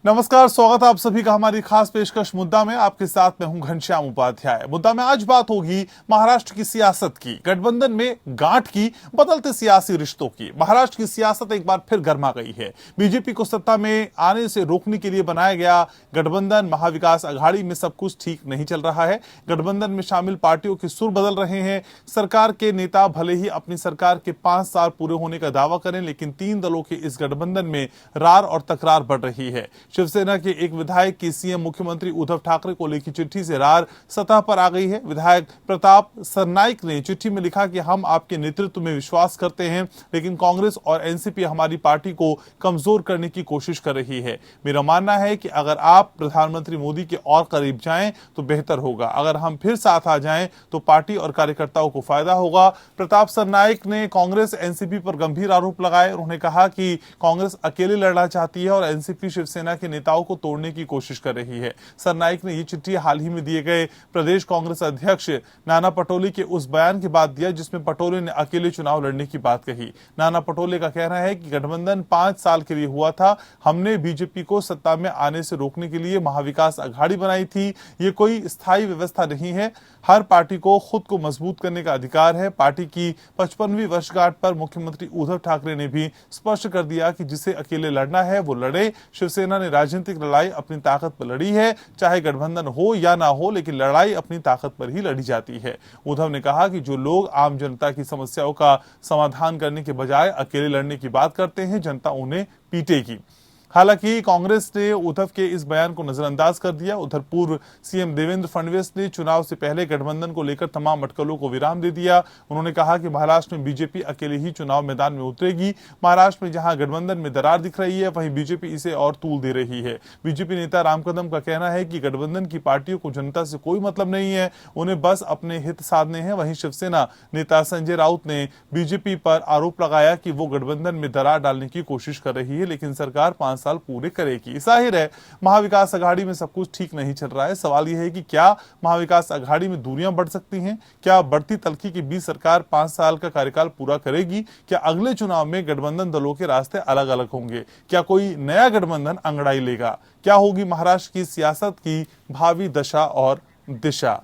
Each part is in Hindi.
नमस्कार, स्वागत है आप सभी का हमारी खास पेशकश मुद्दा में। आपके साथ मैं हूं घनश्याम उपाध्याय। मुद्दा में आज बात होगी महाराष्ट्र की सियासत की, गठबंधन में गांठ की, बदलते सियासी रिश्तों की। महाराष्ट्र की सियासत एक बार फिर गर्मा गई है। बीजेपी को सत्ता में आने से रोकने के लिए बनाया गया गठबंधन महाविकास अघाड़ी में सब कुछ ठीक नहीं चल रहा है। गठबंधन में शामिल पार्टियों के सुर बदल रहे हैं। सरकार के नेता भले ही अपनी सरकार के 5 साल पूरे होने का दावा करें, लेकिन 3 दलों के इस गठबंधन में रार और तकरार बढ़ रही है। शिवसेना के एक विधायक की सीएम मुख्यमंत्री उद्धव ठाकरे को लिखी चिट्ठी से रार सतह पर आ गई है। विधायक प्रताप सरनाइक ने चिट्ठी में लिखा कि हम आपके नेतृत्व में विश्वास करते हैं, लेकिन कांग्रेस और एनसीपी हमारी पार्टी को कमजोर करने की कोशिश कर रही है। मेरा मानना है कि अगर आप प्रधानमंत्री मोदी के और करीब जाएं तो बेहतर होगा। अगर हम फिर साथ आ जाएं तो पार्टी और कार्यकर्ताओं को फायदा होगा। प्रताप सरनाइक ने कांग्रेस एनसीपी पर गंभीर आरोप लगाए। उन्होंने कहा कि कांग्रेस अकेले लड़ना चाहती है और एनसीपी शिवसेना के नेताओं को तोड़ने की कोशिश कर रही है। सरनाइक ने यह चिट्ठी हाल ही में दिए गए प्रदेश कांग्रेस अध्यक्ष नाना पटोले के उस बयान के बाद दिया जिसमें पटोले ने अकेले चुनाव लड़ने की बात कही। नाना पटोले का कहना है कि गठबंधन 5 साल के लिए हुआ था। हमने बीजेपी को सत्ता में आने से रोकने के लिए महाविकास अघाड़ी बनाई थी। ये कोई स्थायी व्यवस्था नहीं है। हर पार्टी को खुद को मजबूत करने का अधिकार है। पार्टी की 55वीं वर्षगांठ पर मुख्यमंत्री उद्धव ठाकरे ने भी स्पष्ट कर दिया कि जिसे अकेले लड़ना है वो लड़े। शिवसेना ने राजनीतिक लड़ाई अपनी ताकत पर लड़ी है, चाहे गठबंधन हो या ना हो, लेकिन लड़ाई अपनी ताकत पर ही लड़ी जाती है। उद्धव ने कहा कि जो लोग आम जनता की समस्याओं का समाधान करने के बजाय अकेले लड़ने की बात करते हैं, जनता उन्हें पीटेगी। हालांकि कांग्रेस ने उद्धव के इस बयान को नजरअंदाज कर दिया। उधर पूर्व सीएम देवेंद्र फडणवीस ने चुनाव से पहले गठबंधन को लेकर तमाम अटकलों को विराम दे दिया। उन्होंने कहा कि महाराष्ट्र में बीजेपी अकेले ही चुनाव मैदान में उतरेगी। महाराष्ट्र में जहां गठबंधन में दरार दिख रही है, वहीं बीजेपी इसे और तूल दे रही है। बीजेपी नेता राम कदम का कहना है कि गठबंधन की पार्टियों को जनता से कोई मतलब नहीं है, उन्हें बस अपने हित साधने हैं। वहीं शिवसेना नेता संजय राउत ने बीजेपी पर आरोप लगाया कि वो गठबंधन में दरार डालने की कोशिश कर रही है, लेकिन सरकार 5 साल पूरे करेगी। जाहिर है महाविकास अघाड़ी में सब कुछ ठीक नहीं चल रहा है। सवाल यह है कि क्या महाविकास अघाड़ी में दूरियां बढ़ सकती हैं? क्या बढ़ती तल्खी के बीच सरकार 5 साल का कार्यकाल पूरा करेगी? क्या अगले चुनाव में गठबंधन दलों के रास्ते अलग अलग होंगे? क्या कोई नया गठबंधन अंगड़ाई लेगा? क्या होगी महाराष्ट्र की सियासत की भावी दशा और दिशा?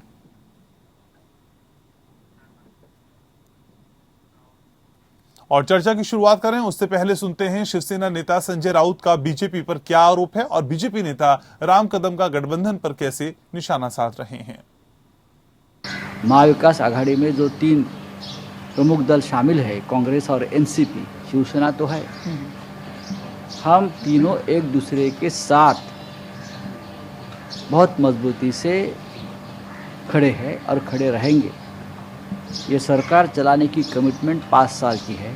और चर्चा की शुरुआत करें उससे पहले सुनते हैं शिवसेना नेता संजय राउत का बीजेपी पर क्या आरोप है और बीजेपी नेता राम कदम का गठबंधन पर कैसे निशाना साध रहे हैं। महाविकास आघाड़ी में जो 3 प्रमुख दल शामिल है, कांग्रेस और एनसीपी, शिवसेना तो है, हम तीनों एक दूसरे के साथ बहुत मजबूती से खड़े हैं और खड़े रहेंगे। ये सरकार चलाने की कमिटमेंट 5 साल की है।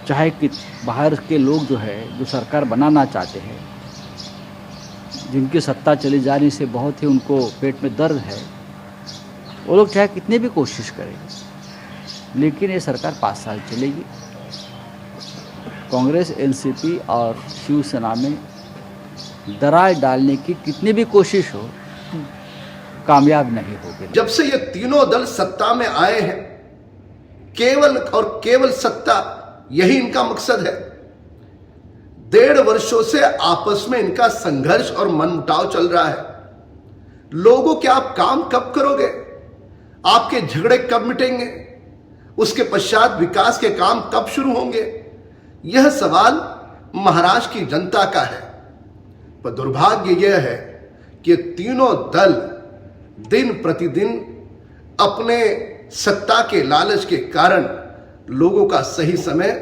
चाहे कि बाहर के लोग जो है, जो सरकार बनाना चाहते हैं, जिनकी सत्ता चली जाने से बहुत ही उनको पेट में दर्द है, वो लोग चाहे कितने भी कोशिश करें, लेकिन ये सरकार 5 साल चलेगी। कांग्रेस, एनसीपी और शिवसेना में दरार डालने की कितनी भी कोशिश हो, कामयाब नहीं होगी। जब से ये तीनों दल सत्ता में आए हैं, केवल और केवल सत्ता, यही इनका मकसद है। 1.5 वर्षों से आपस में इनका संघर्ष और मनमुटाव चल रहा है। लोगों के आप काम कब करोगे? आपके झगड़े कब मिटेंगे? उसके पश्चात विकास के काम कब शुरू होंगे? यह सवाल महाराष्ट्र की जनता का है। पर दुर्भाग्य यह है कि तीनों दल दिन प्रतिदिन अपने सत्ता के लालच के कारण लोगों का सही समय।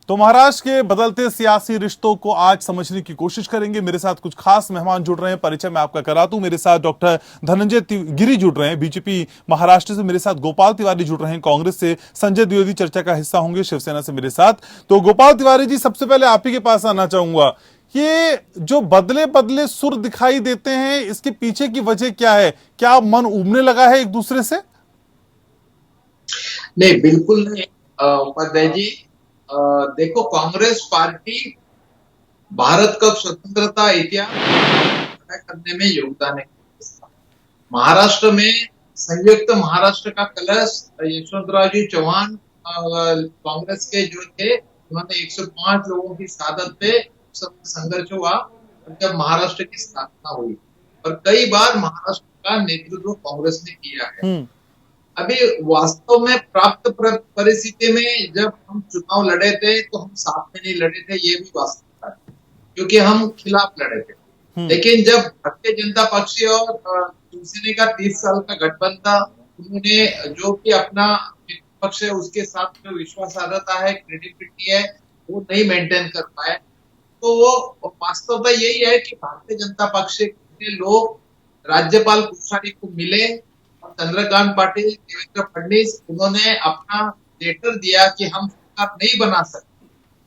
तो महाराष्ट्र के बदलते सियासी रिश्तों को आज समझने की कोशिश करेंगे। मेरे साथ कुछ खास मेहमान जुड़ रहे हैं, परिचय मैं आपका करा दूं। मेरे साथ डॉक्टर धनंजय गिरी जुड़ रहे हैं बीजेपी महाराष्ट्र से। मेरे साथ गोपाल तिवारी जुड़ रहे हैं कांग्रेस से। संजय द्विवेदी चर्चा का हिस्सा होंगे शिवसेना से मेरे साथ। तो गोपाल तिवारी जी, सबसे पहले आप ही के पास आना चाहूंगा। ये जो बदले बदले सुर दिखाई देते हैं, इसके पीछे की वजह क्या है? क्या मन उबने लगा है एक दूसरे से? नहीं, बिल्कुल नहीं उपाध्याय जी। देखो, कांग्रेस पार्टी भारत का स्वतंत्रता इतिहास करने में योगदान है। महाराष्ट्र में संयुक्त महाराष्ट्र का कलश यशवंतराव जी चौहान कांग्रेस के जो थे, उन्होंने 105 लोगों की सादत पे संघर्ष हुआ और जब महाराष्ट्र की स्थापना हुई, और कई बार महाराष्ट्र का नेतृत्व कांग्रेस ने किया है। अभी वास्तव में प्राप्त परिस्थिति में जब हम चुनाव लड़े थे तो हम साथ में नहीं लड़े थे, ये भी वास्तविकता है, क्योंकि हम खिलाफ लड़े थे। लेकिन जब भारतीय जनता पक्ष और शिवसेना का 30 साल का गठबंधन, उन्होंने जो कि अपना पक्ष है उसके साथ जो विश्वासार्हता है, क्रेडिबिलिटी है, वो नहीं मेंटेन कर पाए, तो वो वास्तवता यही है कि भारतीय जनता पक्ष के लोग राज्यपाल कोश्यारी को मिले और चंद्रकांत पाटिल, देवेंद्र फडणवीस, उन्होंने अपना लेटर दिया कि हम सरकार नहीं बना सकते,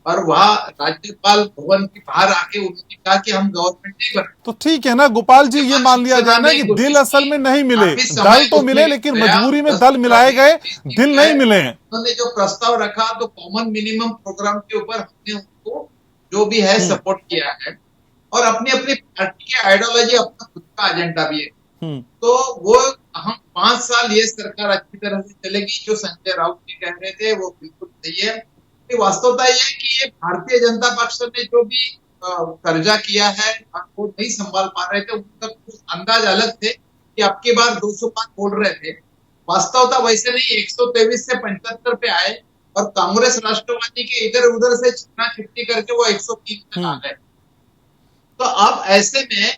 और वहां राज्यपाल भवन के बाहर आके उन्होंने कहा कि हम गवर्नमेंट नहीं बना। तो ठीक है ना गोपाल जी, ये मान लिया जाए ना कि दिल असल में नहीं मिले, दल तो मिले लेकिन मजबूरी में दल मिलाए गए, दिल नहीं मिले। उन्होंने जो प्रस्ताव रखा तो कॉमन मिनिमम प्रोग्राम के ऊपर हमने उनको जो भी है सपोर्ट किया है, और अपनी अपनी पार्टी की आइडियोलॉजी, अपना खुद का एजेंडा भी है। तो वो हम 5 साल ये सरकार अच्छी तरह से चलेगी, जो संजय राउत जी कह रहे थे वो बिल्कुल सही है। वास्तवता यह है कि ये भारतीय जनता पक्ष ने जो भी कर्जा किया है वो नहीं संभाल पा रहे थे, उनका कुछ अंदाज अलग थे कि अब की बार 200 पार बोल रहे थे, वास्तवता वैसे नहीं, 123 से 75 पे आए, और कांग्रेस राष्ट्रवादी के इधर उधर से छिपना छिपटी करके वो 103 तक आ गए। तो अब ऐसे में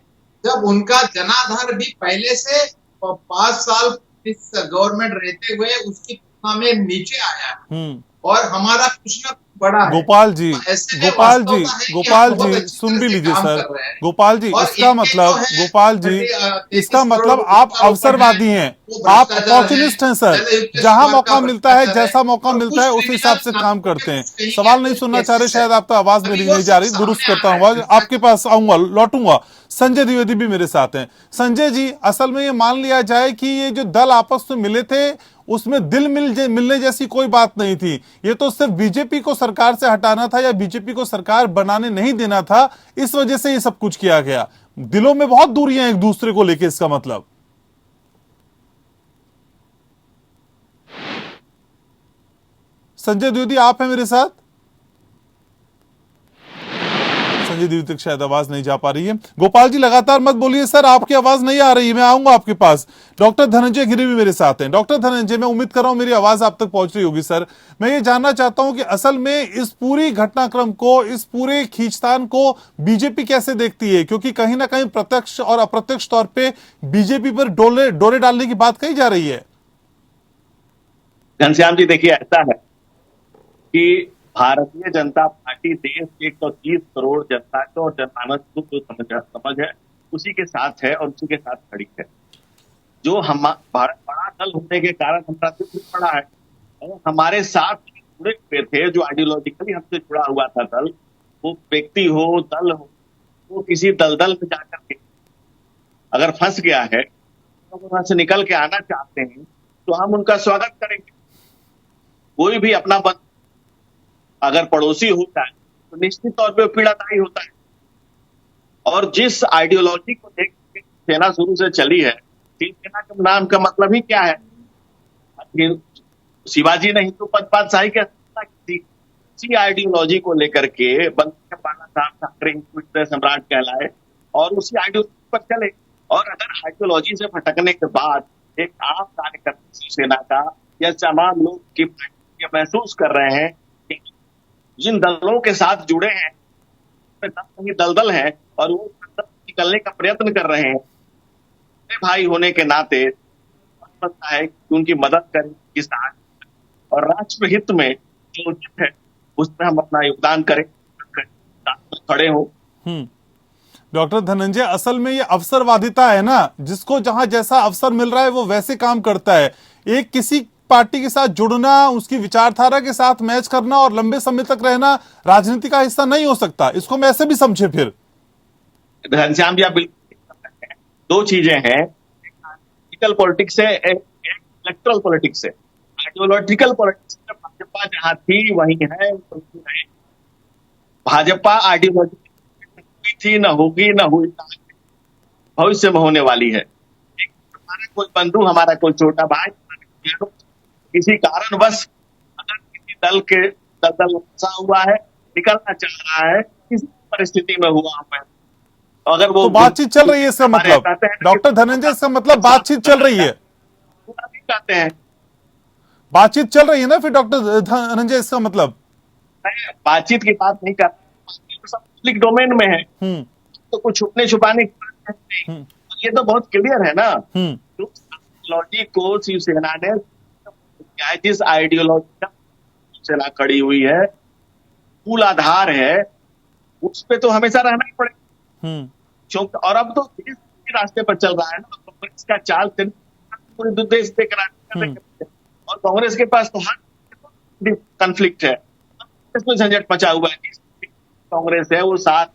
जब उनका जनाधार भी पहले से 5 साल इस गवर्नमेंट रहते हुए उसकी तुलना में नीचे आया, और हमारा कुछ न बड़ा है। गोपाल जी, तो गोपाल जी सुन भी लीजिए सर। गोपाल जी, इसका मतलब, गोपाल जी इसका मतलब आप अवसरवादी हैं, आप अपॉर्चुनिस्ट हैं सर। जहां मौका मिलता है, जैसा मौका मिलता है उस हिसाब से काम करते हैं। सवाल नहीं सुनना चाह रहे, शायद आपका आवाज मेरी नहीं जा रही, दुरुस्त करता हूँ, आपके पास आऊंगा, लौटूंगा। संजय द्विवेदी भी मेरे साथ हैं। संजय जी, असल में ये मान लिया जाए कि ये जो दल आपस में मिले थे उसमें दिल मिलने जैसी कोई बात नहीं थी। ये तो सिर्फ बीजेपी को सरकार से हटाना था या बीजेपी को सरकार बनाने नहीं देना था, इस वजह से ये सब कुछ किया गया। दिलों में बहुत दूरियां एक दूसरे को लेके, इसका मतलब। संजय द्विवेदी, आप हैं मेरे साथ? संजय द्विवेदी तक शायद आवाज नहीं जा पा रही है। गोपाल जी लगातार मत बोलिए सर, आपकी आवाज नहीं आ रही है, मैं आऊंगा आपके पास। डॉक्टर धनंजय गिरी भी मेरे साथ हैं। डॉक्टर धनंजय, मैं उम्मीद कर रहा हूं मेरी आवाज आप तक पहुंच रही होगी सर। मैं ये जानना चाहता हूं कि असल में इस पूरी घटनाक्रम को, इस पूरे खींचतान को बीजेपी कैसे देखती है, क्योंकि कहीं ना कहीं प्रत्यक्ष और अप्रत्यक्ष तौर पर बीजेपी पर डोरे डालने की बात कही जा रही है। घनश्याम जी, देखिए ऐसा है कि भारतीय जनता पार्टी देश के 130 करोड़ जनता को और जनमानस को जो समझ है उसी के साथ है और उसी के साथ खड़ी है। जो हम भारत बड़ा दल होने के कारण हमारा दुख पड़ा है, और हमारे साथ जुड़े हुए थे जो आइडियोलॉजिकली हमसे जुड़ा हुआ था दल, वो व्यक्ति हो, दल हो, वो किसी दलदल में जाकर के अगर फंस गया है तो वहां से निकल के आना चाहते हैं तो हम उनका स्वागत करेंगे। कोई भी अपना अगर पड़ोसी होता है तो निश्चित तौर पे पीड़ादायी होता है। और जिस आइडियोलॉजी को देख के सेना शुरू से चली है, सेना के नाम का मतलब ही क्या है? शिवाजी ने हिंदू पातशाही के इसी आइडियोलॉजी को लेकर के बंदे पाला साहब ठाकरे सम्राट कहलाए और उसी आइडियोलॉजी पर चले। और अगर आइडियोलॉजी से भटकने के बाद एक आम कार्यकर्ता शिवसेना का या तमाम लोग की महसूस कर रहे हैं कि जिन दलों के साथ जुड़े हैं दलदल हैं और वो निकलने का प्रयत्न कर रहे हैं, भाई होने के नाते बनता है कि उनकी मदद करें, किसान और राष्ट्र हित में जो उचित है उसमें हम अपना योगदान करें, खड़े हो। डॉक्टर धनंजय, असल में ये अवसरवादिता है ना, जिसको जहां जैसा अवसर मिल रहा है वो वैसे काम करता है। एक किसी पार्टी के साथ जुड़ना, उसकी विचारधारा के साथ मैच करना और लंबे समय तक रहना राजनीति का हिस्सा नहीं हो सकता। इसको मैं ऐसे भी समझे फिर। घनश्याम जी, आप बिल्कुल, दो चीजें हैं, पॉलिटिकल पॉलिटिक्स है, इलेक्टोरल पॉलिटिक्स है। आइडियोलॉजिकल पॉलिटिक्स में भाजपा जहां थी वहीं है। भाजपा आइडियोलॉजी थी, न होगी, न हुई, भविष्य में होने वाली है। हमारा कोई बंधु, हमारा कोई छोटा भाई किसी कारणवश अगर किसी दल के दलदल फंसा हुआ है, निकलना चाह रहा है, किसी परिस्थिति में हुआ मैं, अगर वो तो बातचीत चल रही है इसका मतलब, डॉक्टर धनंजय, इसका मतलब बातचीत चल रही है, चाहते हैं बातचीत चल रही है ना फिर डॉक्टर धनंजय, इसका मतलब बातचीत की बात नहीं कर, सब पब्लिक डोमेन में है, तो कुछ छुपने छुपाने की बात नहीं, ये तो बहुत क्लियर है ना। आइडियोलॉजी को शिवसेना ने, जिस आइडियोलॉजी का चला खड़ी हुई है, मूल आधार है, उस पे तो हमेशा रहना ही पड़ेगा। और अब तो देश के रास्ते पर चल रहा है ना, कांग्रेस का चाल पूरे देश देख रहा है, और कांग्रेस के पास तो हर कॉन्फ्लिक्ट है, इसमें झंझट मचा हुआ है। कांग्रेस है वो साथ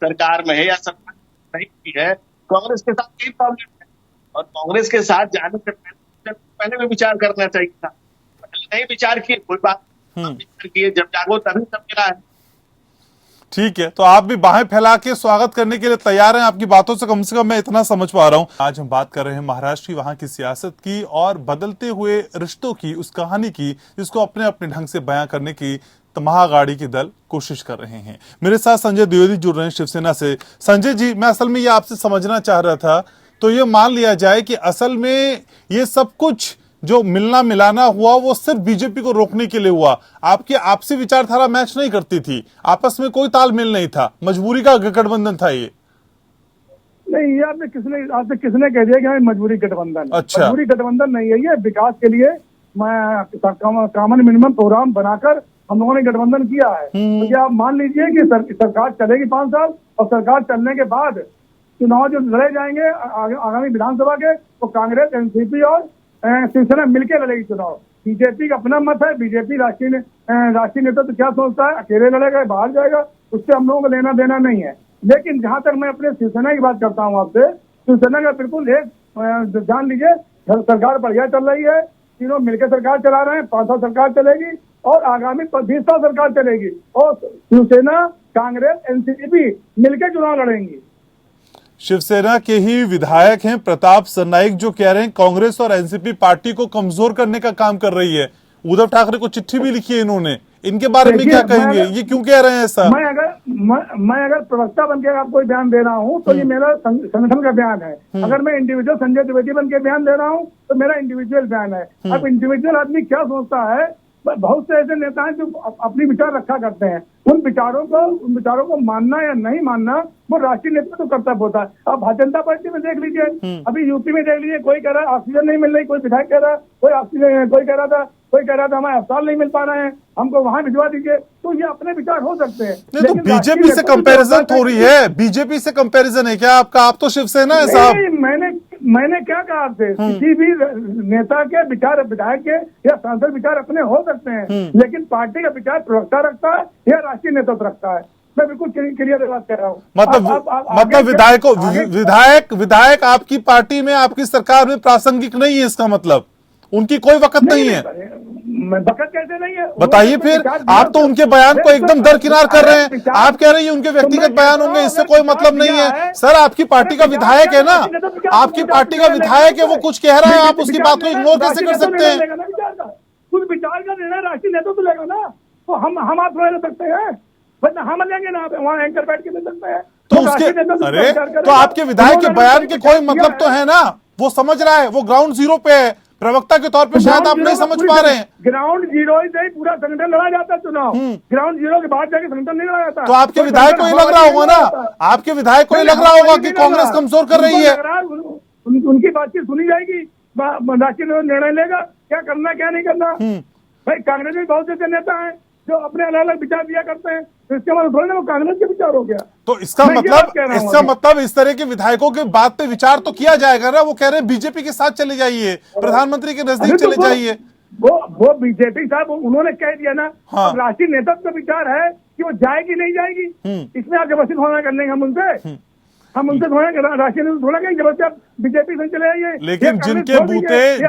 सरकार में है या सरकार नहीं भी है, कांग्रेस के साथ यही प्रॉब्लम है, और कांग्रेस के साथ जाने से पहले भी विचार करना चाहिए था, पहले नहीं विचार किए, कोई बात विचार किए, जब जागो तभी सब मिला है। ठीक है, तो आप भी बाहें फैला के स्वागत करने के लिए तैयार हैं, आपकी बातों से कम मैं इतना समझ पा रहा हूं। आज हम बात कर रहे हैं महाराष्ट्र की, वहां की सियासत की और बदलते हुए रिश्तों की, उस कहानी की जिसको अपने अपने ढंग से बयां करने की महाआघाड़ी के दल कोशिश कर रहे हैं। मेरे साथ संजय द्विवेदी जुड़ रहे हैं शिवसेना से। संजय जी, मैं असल में ये आपसे समझना चाह रहा था, तो ये मान लिया जाए कि असल में ये सब कुछ जो मिलना मिलाना हुआ वो सिर्फ बीजेपी को रोकने के लिए हुआ, आपकी आपसी विचारधारा मैच नहीं करती थी, आपस में कोई तालमेल नहीं था, मजबूरी का गठबंधन था ये? नहीं, ये आपने किसने कह दिया कि हमें मजबूरी गठबंधन? अच्छा, मजबूरी गठबंधन नहीं है, ये विकास के लिए कॉमन मिनिमम प्रोग्राम बनाकर हम लोगों ने गठबंधन किया है। तो क्या आप मान लीजिए कि सरकार चलेगी 5 साल, और सरकार चलने के बाद चुनाव जो लड़े जाएंगे आगामी विधानसभा के, तो कांग्रेस, एनसीपी और शिवसेना मिलकर लड़ेगी चुनाव। बीजेपी का अपना मत है, बीजेपी राष्ट्रीय नेता तो क्या सोचता है, अकेले लड़ेगा, बाहर जाएगा, उससे हम लोगों को लेना देना नहीं है। लेकिन जहां तक मैं अपने शिवसेना की बात करता हूँ आपसे, शिवसेना का बिल्कुल एक जान लीजिए, सरकार बढ़िया चल रही है, तीनों मिलकर सरकार चला रहे हैं, 5 साल सरकार चलेगी और आगामी 20 साल सरकार चलेगी, और शिवसेना, कांग्रेस, एनसीपी मिलकर चुनाव लड़ेंगी। शिवसेना के ही विधायक हैं प्रताप सरनाईक, जो कह रहे हैं कांग्रेस और एनसीपी पार्टी को कमजोर करने का काम कर रही है। उद्धव ठाकरे को चिट्ठी भी लिखी है इन्होंने, इनके बारे में क्या कहेंगे, ये क्यों कह रहे हैं ऐसा? मैं अगर प्रवक्ता बनकर आपको बयान दे रहा हूँ तो ये मेरा संगठन का बयान है। अगर मैं इंडिविजुअल संजय द्विवेदी बन के बयान दे रहा हूँ तो मेरा इंडिविजुअल बयान है। अब इंडिविजुअल आदमी क्या सोचता है, बहुत से ऐसे नेता हैं जो अपनी विचार रखा करते हैं, उन विचारों को मानना या नहीं मानना वो राष्ट्रीय नेता तो कर्तव्य होता है। आप भारतीय जनता पार्टी में देख लीजिए, अभी यूपी में देख लीजिए, कोई कह रहा है ऑक्सीजन नहीं मिल रही, कोई विधायक कह रहा है कोई कह रहा था हमारे अस्पताल नहीं मिल पा रहे हैं, हमको वहां भिजवा दीजिए। तो ये अपने विचार हो सकते हैं, नहीं तो बीजेपी से कंपैरिजन थोड़ी है, बीजेपी से कंपैरिजन है क्या आपका? आप तो शिवसेना है साहब। मैंने क्या कहा आपसे, किसी भी नेता के विचार, विधायक के या सांसद विचार अपने हो सकते हैं, लेकिन पार्टी का विचार प्रवक्ता रखता है या राष्ट्रीय नेतृत्व रखता है। मैं बिल्कुल क्लियर बात कर रहा हूँ। मतलब विधायक आपकी पार्टी में, आपकी सरकार में प्रासंगिक नहीं है, इसका मतलब उनकी कोई वक़्त नहीं है। वक़्त कैसे नहीं है बताइए फिर। आप तो उनके बयान को एकदम दरकिनार कर रहे हैं, आप कह रहे हैं उनके व्यक्तिगत बयान होंगे, इससे कोई मतलब नहीं है। सर, आपकी पार्टी का विधायक है ना, आपकी पार्टी का विधायक है, वो कुछ कह रहा है, आप उसकी बात को इग्नोर कैसे कर सकते हैं? कुछ विचार का निर्णय राष्ट्रीय नेतृत्व तो लेगा ना, तो हम आप थोड़े ले सकते हैं, वरना हम लेंगे ना, वहाँ एंकर बैठ के ले सकते हैं। तो उसके तो आपके विधायक के बयान के कोई मतलब तो है ना, वो समझ रहा है, वो ग्राउंड जीरो पे है, प्रवक्ता के तौर पे शायद आप नहीं समझ पा रहे हैं। ग्राउंड जीरो से ही पूरा संगठन लड़ा जाता है चुनाव, ग्राउंड जीरो के बाद जाके संगठन नहीं लड़ा जाता। तो आपके विधायक को ये लग रहा होगा ना, आपके विधायक को ये लग रहा होगा कि कांग्रेस कमजोर कर रही है। उनकी बातचीत सुनी जाएगी, राष्ट्रीय निर्णय लेगा क्या करना क्या नहीं करना। भाई कांग्रेस में बहुत से नेता हैं जो अपने अलग अलग विचार दिया करते हैं, तो इसके मतलब थोड़ी ना वो कांग्रेस के विचार हो गया। तो इसका मतलब इस तरह के विधायकों के बात पे विचार तो किया जाएगा ना। वो कह रहे हैं बीजेपी के साथ चले जाइए, प्रधानमंत्री के नजदीक चले जाइए। वो बीजेपी साहब उन्होंने कह दिया ना। हाँ। राष्ट्रीय नेतृत्व का विचार है कि वो जाएगी नहीं जाएगी, इसमें आप जबरदस्ती थोड़ा कर लेंगे हम उनसे थोड़ा राष्ट्रीय नेतृत्व थोड़ा कहेंगे जबरदस्ती आप बीजेपी से चले जाइए। लेकिन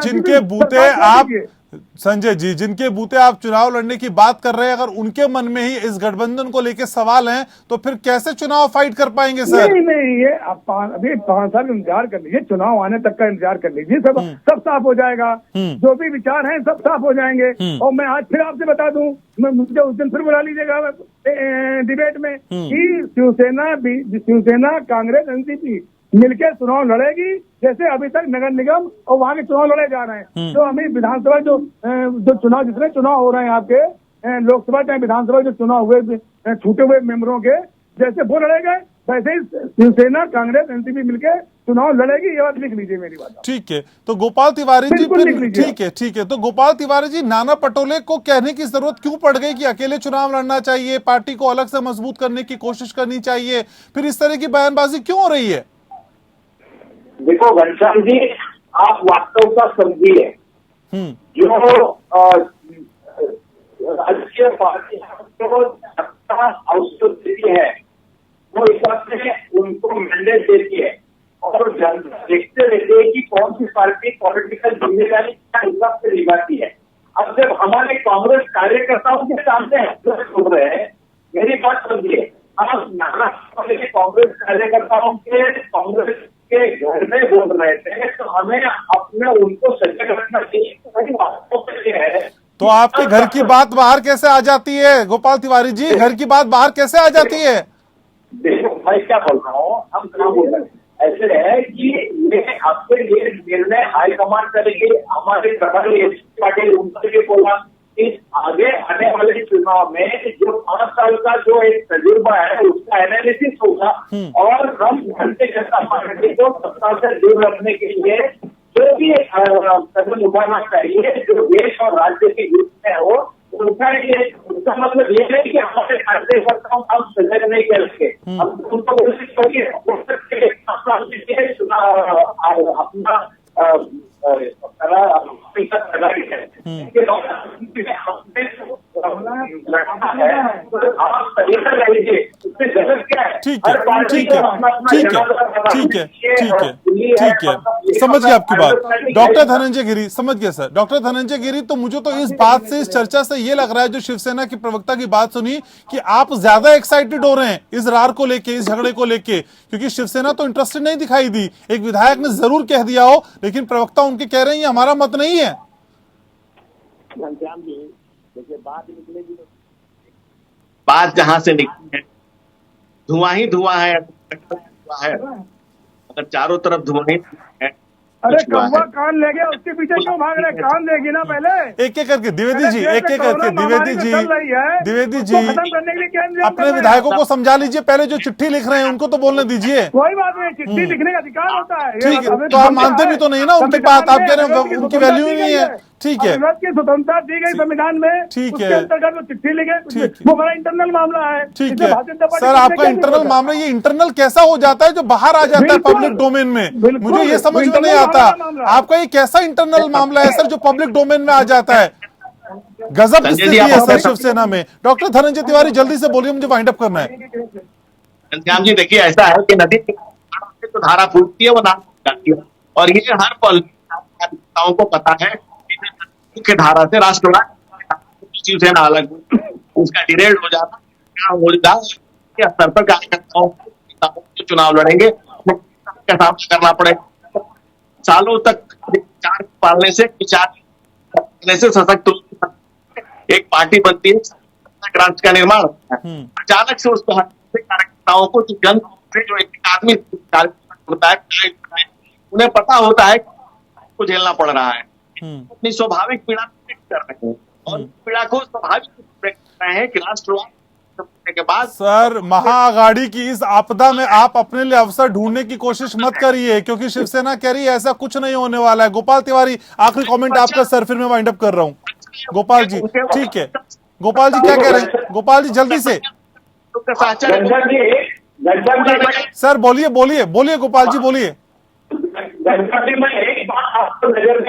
जिनके बूते आप संजय जी, जिनके बूते आप चुनाव लड़ने की बात कर रहे हैं, अगर उनके मन में ही इस गठबंधन को लेकर सवाल हैं, तो फिर कैसे चुनाव फाइट कर पाएंगे सर? नहीं, ये अभी 5 साल इंतजार कर लीजिए, चुनाव आने तक का इंतजार कर लीजिए, सब साफ हो जाएगा। जो भी विचार हैं सब साफ हो जाएंगे। और मैं आज फिर आपसे बता दूं, मुझे उस दिन फिर बुला लीजिएगा डिबेट में कि शिवसेना कांग्रेस एनसीपी मिलकर चुनाव लड़ेगी, जैसे अभी तक नगर निगम और वहाँ के चुनाव लड़े जा रहे हैं। तो हमें विधानसभा जो चुनाव, जितने चुनाव हो रहे हैं आपके लोकसभा चाहे विधानसभा जो चुनाव हुए छूटे हुए मेंबरों के, जैसे वो लड़े गए वैसे ही शिवसेना कांग्रेस एनसीपी मिलकर चुनाव लड़ेगी। ये बात लिख लीजिए मेरी बात। ठीक है, तो गोपाल तिवारी जी ठीक है, तो गोपाल तिवारी जी, नाना पटोले को कहने की जरूरत क्यों पड़ गई कि अकेले चुनाव लड़ना चाहिए, पार्टी को अलग से मजबूत करने की कोशिश करनी चाहिए, फिर इस तरह की बयानबाजी क्यों हो रही है? देखो घनश्याम जी, आप वास्तवता समझिए। जो राजकीय पार्टी अवसर देती है वो हिसाब से उनको मैंडेट देती है और जनता देखते रहते हैं कि कौन सी पार्टी पॉलिटिकल जिम्मेदारी का हिसाब से निभाती है। अब जब हमारे कांग्रेस कार्यकर्ताओं के सामने सुन रहे हैं, मेरी बात समझिए, आप नाना कांग्रेस कार्यकर्ताओं के कांग्रेस के घर में बोल रहे थे, तो हमें अपने उनको सजग रखना चाहिए। तो आपके घर की बात बाहर कैसे आ जाती है गोपाल तिवारी जी? घर की बात बाहर कैसे आ जाती है? देखो मैं क्या बोल रहा हूँ, हम क्या बोल रहे हैं, ऐसे है कि ये आपके लिए निर्णय हाईकमान करेगी। हमारे प्रभारी पाटिल उनका ये बोला कि आगे आने वाले चुनाव में जो 5 साल का जो एक तजुर्बा है उसका एनालिसिस होगा और हम भारतीय जनता पार्टी को सत्ता से दूर रखने के लिए जो भी कदम उठाना चाहिए जो देश और राज्य के हित में हो उठाएंगे। उसका मतलब ये नहीं कि हमारे कार्यकर्ताओं का हम सजग नहीं करके हम उनको कोशिश करिए अपना ठीक है, समझ गया आपकी बात। डॉक्टर धनंजय गिरी, समझ गया सर। डॉक्टर धनंजय गिरी, तो मुझे तो इस बात से, इस चर्चा से ये लग रहा है, जो शिवसेना की प्रवक्ता की बात सुनी, कि आप ज्यादा एक्साइटेड हो रहे हैं इस रार को लेके, इस झगड़े को लेके, क्योंकि शिवसेना तो इंटरेस्टेड नहीं दिखाई दी। एक विधायक ने जरूर कह दिया हो, लेकिन प्रवक्ता उनके कह रहे हैं ये हमारा मत नहीं है। बात जहां से निकली है धुआं ही धुआं है, अगर चारों तरफ धुआं ही है। अरे कौवा कान ले गया, उसके पीछे क्यों भाग रहे? कान लेगी ना पहले। एक एक करके द्विवेदी जी, एक एक करके द्विवेदी जी खत्म करने के लिए क्या अपने विधायकों को समझा लीजिए। पहले जो चिट्ठी लिख रहे हैं उनको तो बोलने दीजिए। कोई बात नहीं, चिट्ठी लिखने का अधिकार होता है। ठीक है, तो आप मानते भी तो नहीं ना उनकी बात, आप कह रहे हैं उनकी वैल्यू ही नहीं है। ठीक है, की स्वतंत्रता दी गई संविधान में, ठीक है, उसके अंतर्गत वो चिट्ठी लिखे, वो बड़ा इंटरनल मामला है। ठीक है सर, आपका इंटरनल मामला, ये इंटरनल कैसा हो जाता है जो बाहर आ जाता है पब्लिक डोमेन में? मुझे ये समझ में नहीं आता, आपका ये कैसा इंटरनल मामला है सर जो पब्लिक डोमेन में आ जाता है? गजब स्थिति है सर शिवसेना में। डॉक्टर धनंजय तिवारी जल्दी से बोलिए, मुझे वाइंड अप करना है। घनश्याम जी देखिए, ऐसा है कि नदी तो धारा फूटती है वो नाम जाती है, और ये हर पल को पता है मुख्य धारा से राष्ट्रवाद शिवसेना अलग उसका डिरेड हो जाता है। स्तर पर कार्यकर्ताओं को चुनाव लड़ेंगे का सामना करना पड़ेगा। सालों तक विचार पालने से, विचार करने से सशक्त एक पार्टी बनती है, राज्य का निर्माण होता है। अचानक से उस कार्यकर्ताओं को जन से जो एक आदमी होता है उन्हें पता होता है को झेलना पड़ रहा है, अपनी स्वाभाविक पीड़ा कर रहे हैं और पीड़ा को स्वाभाविक कर रहे हैं कि राष्ट्रवाद के बाद। सर, महाअघाड़ी की इस आपदा में आप अपने लिए अवसर ढूंढने की कोशिश मत करिए, क्योंकि शिवसेना कह रही है ऐसा कुछ नहीं होने वाला है। गोपाल तिवारी, आखिरी कमेंट आपका सर, फिर मैं वाइंड अप कर रहा हूँ। गोपाल जी, ठीक है, गोपाल जी क्या कह रहे हैं? गोपाल जी जल्दी से सर बोलिए, बोलिए बोलिए गोपाल जी बोलिए। मैं एक बात आपको नजर में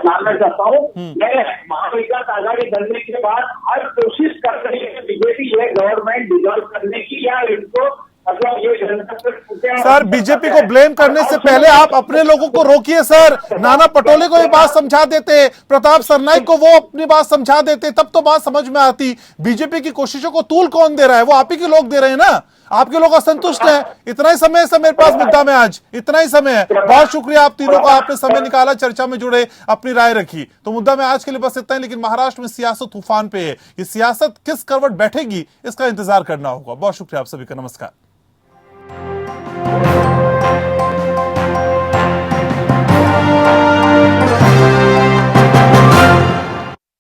लाना चाहता हूँ। मैं महाविकास आघाड़ी बनने के बाद हर कोशिश कर रही है बीजेपी ये गवर्नमेंट डिजॉल्व करने की या इनको मतलब ये जनता तक सर, बीजेपी को ब्लेम करने से पहले आप अपने लोगों को रोकिए सर। नाना पटोले को ये बात समझा देते, प्रताप सरनाईक को वो अपनी बात समझा देते, तब तो बात समझ में आती। बीजेपी की कोशिशों को तूल कौन दे रहा है? वो आप ही के लोग दे रहे हैं ना। आपके लोग असंतुष्ट हैं। इतना ही समय है मेरे पास मुद्दा में, आज इतना ही समय है। बहुत शुक्रिया आप तीनों का, आपने समय निकाला, चर्चा में जुड़े, अपनी राय रखी। तो मुद्दा में आज के लिए बस इतना ही। लेकिन महाराष्ट्र में सियासत तूफान पे है। ये सियासत किस करवट बैठेगी, इसका इंतजार करना होगा। बहुत शुक्रिया आप सभी का। नमस्कार।